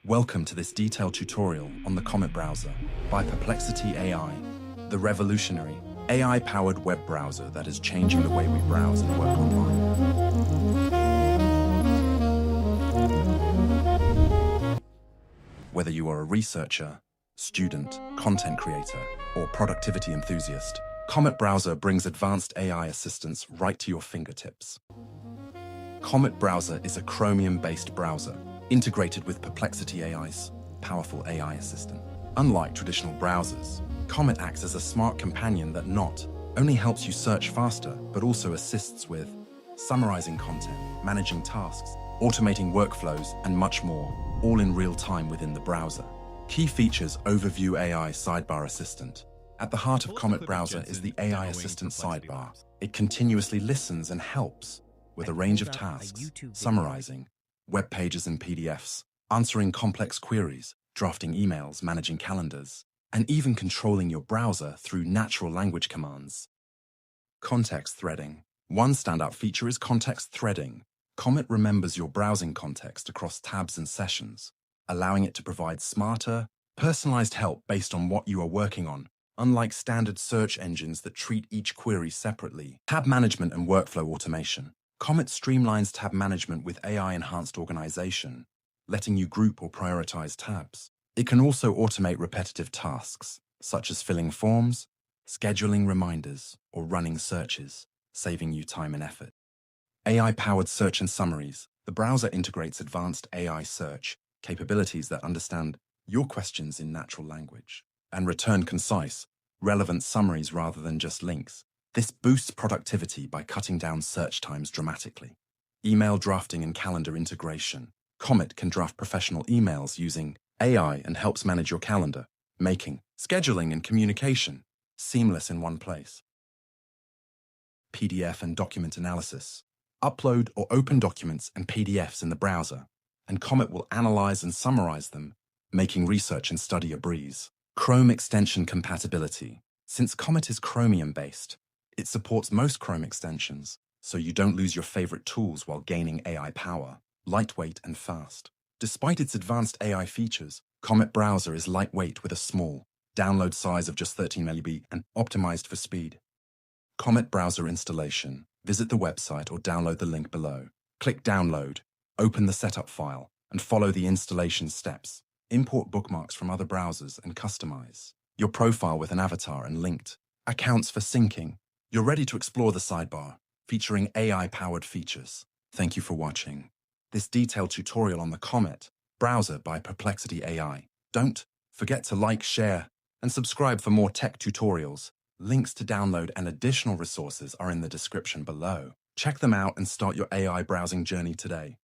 Welcome to this detailed tutorial on the Comet browser by Perplexity AI, the revolutionary AI-powered web browser that is changing the way we browse and work online. Whether you are a researcher, student, content creator, or productivity enthusiast, Comet browser brings advanced AI assistance right to your fingertips. Comet browser is a Chromium-based browser integrated with Perplexity AI's powerful AI assistant. Unlike traditional browsers, Comet acts as a smart companion that not only helps you search faster, but also assists with summarizing content, managing tasks, automating workflows, and much more, all in real time within the browser. Key features: Overview AI Sidebar Assistant. At the heart of Comet browser is the AI Assistant sidebar. It continuously listens and helps with a range of tasks, summarizing web pages and PDFs, answering complex queries, drafting emails, managing calendars, and even controlling your browser through natural language commands. Context threading. One standout feature is context threading. Comet remembers your browsing context across tabs and sessions, allowing it to provide smarter, personalized help based on what you are working on, unlike standard search engines that treat each query separately. Tab management and workflow automation. Comet streamlines tab management with AI-enhanced organization, letting you group or prioritize tabs. It can also automate repetitive tasks, such as filling forms, scheduling reminders, or running searches, saving you time and effort. AI-powered search and summaries. The browser integrates advanced AI search capabilities that understand your questions in natural language and return concise, relevant summaries rather than just links. This boosts productivity by cutting down search times dramatically. Email drafting and calendar integration. Comet can draft professional emails using AI and helps manage your calendar, making scheduling and communication seamless in one place. PDF and document analysis. Upload or open documents and PDFs in the browser, and Comet will analyze and summarize them, making research and study a breeze. Chrome extension compatibility. Since Comet is Chromium-based, it supports most Chrome extensions, so you don't lose your favorite tools while gaining AI power, lightweight and fast. Despite its advanced AI features, Comet browser is lightweight with a small download size of just 13 MB and optimized for speed. Comet browser installation. Visit the website or download the link below. Click Download, open the setup file, and follow the installation steps. Import bookmarks from other browsers and customize your profile with an avatar and linked accounts for syncing. You're ready to explore the sidebar, featuring AI-powered features. Thank you for watching this detailed tutorial on the Comet browser by Perplexity AI. Don't forget to like, share, and subscribe for more tech tutorials. Links to download and additional resources are in the description below. Check them out and start your AI browsing journey today.